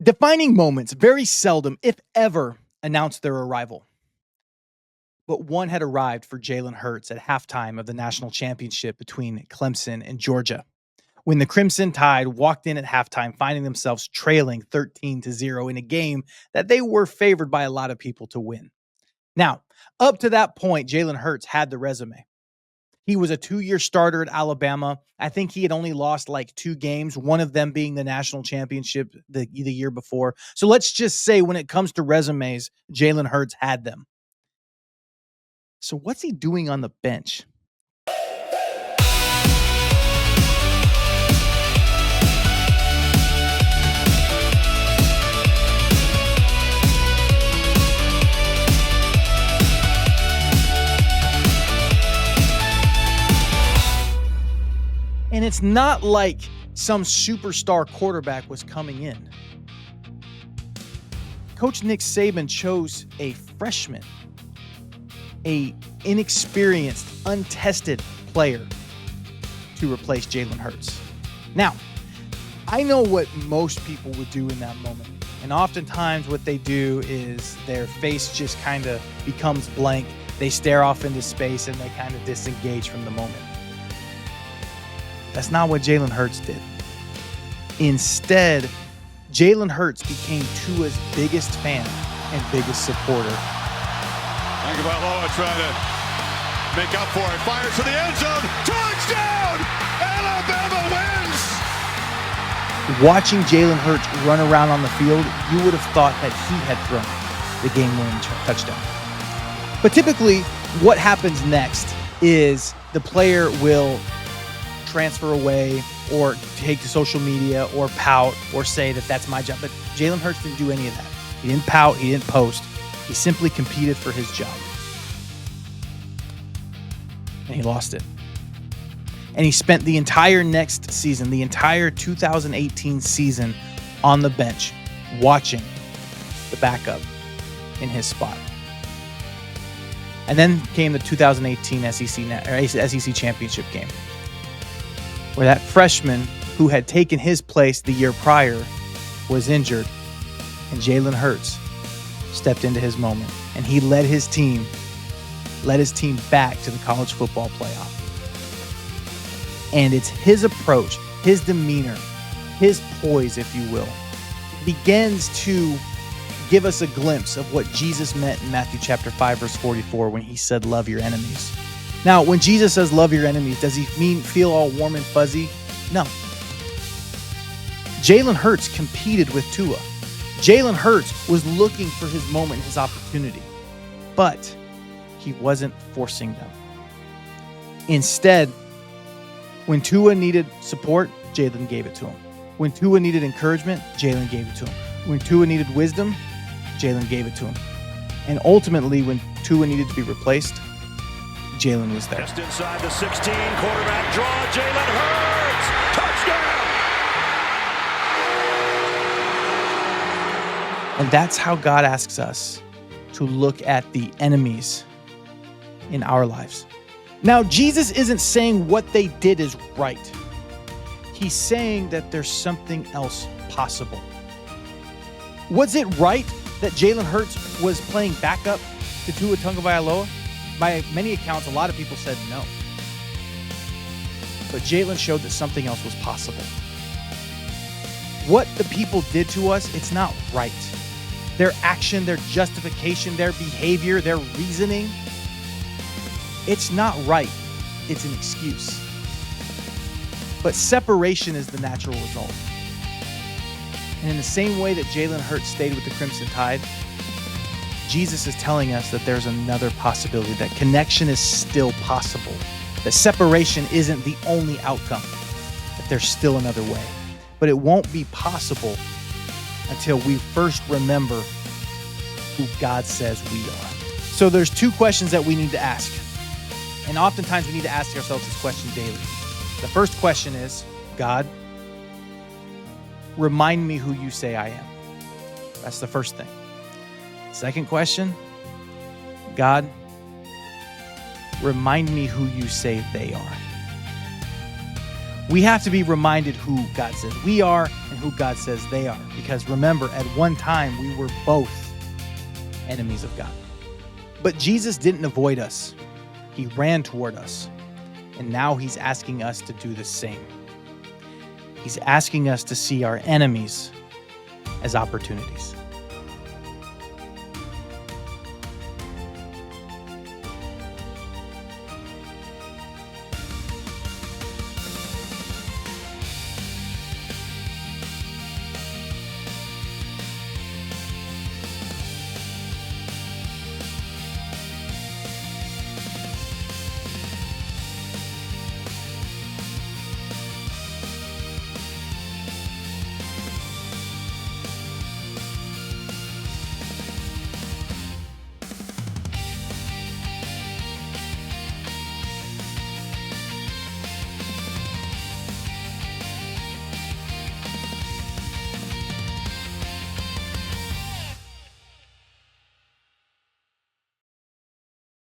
Defining moments very seldom, if ever, announce their arrival. But one had arrived for Jalen Hurts at halftime of the national championship between Clemson and Georgia. When the Crimson Tide walked in at halftime, finding themselves trailing 13-0 in a game that they were favored by a lot of people to win. Now, up to that point, Jalen Hurts had the resume. He was a 2-year starter at Alabama. I think he had only lost like 2 games, one of them being the national championship the year before. So let's just say when it comes to resumes, Jalen Hurts had them. So what's he doing on the bench? And it's not like some superstar quarterback was coming in. Coach Nick Saban chose a freshman, a inexperienced, untested player to replace Jalen Hurts. Now, I know what most people would do in that moment. And oftentimes what they do is their face just kind of becomes blank. They stare off into space and they kind of disengage from the moment. That's not what Jalen Hurts did. Instead, Jalen Hurts became Tua's biggest fan and biggest supporter. Tagovailoa trying to make up for it. Fires to the end zone. Touchdown! Alabama wins! Watching Jalen Hurts run around on the field, you would have thought that he had thrown the game-winning touchdown. But typically, what happens next is the player will transfer away or take to social media or pout or say that that's my job. But Jalen Hurts didn't do any of that. He didn't pout. He didn't post. He simply competed for his job. And he lost it. And he spent the entire next season, the entire 2018 season, on the bench watching the backup in his spot. And then came the 2018 SEC championship game, where that freshman who had taken his place the year prior was injured, and Jalen Hurts stepped into his moment, and he led his team back to the college football playoff. And it's his approach, his demeanor, his poise, if you will, begins to give us a glimpse of what Jesus meant in Matthew chapter 5, verse 44, when he said, love your enemies. Now, when Jesus says love your enemies, does he mean feel all warm and fuzzy? No. Jalen Hurts competed with Tua. Jalen Hurts was looking for his moment, his opportunity, but he wasn't forcing them. Instead, when Tua needed support, Jalen gave it to him. When Tua needed encouragement, Jalen gave it to him. When Tua needed wisdom, Jalen gave it to him. And ultimately, when Tua needed to be replaced, Jalen was there. Just inside the 16, quarterback draw, Jalen Hurts, touchdown! And that's how God asks us to look at the enemies in our lives. Now, Jesus isn't saying what they did is right. He's saying that there's something else possible. Was it right that Jalen Hurts was playing backup to Tua Tagovailoa? By many accounts, a lot of people said no. But Jalen showed that something else was possible. What the people did to us, it's not right. Their action, their justification, their behavior, their reasoning, it's not right. It's an excuse. But separation is the natural result. And in the same way that Jalen Hurts stayed with the Crimson Tide, Jesus is telling us that there's another possibility, that connection is still possible, that separation isn't the only outcome, that there's still another way. But it won't be possible until we first remember who God says we are. So there's 2 questions that we need to ask. And oftentimes we need to ask ourselves this question daily. The first question is, God, remind me who you say I am. That's the first thing. Second question, God, remind me who you say they are. We have to be reminded who God says we are and who God says they are. Because remember, at one time, we were both enemies of God. But Jesus didn't avoid us. He ran toward us. And now he's asking us to do the same. He's asking us to see our enemies as opportunities.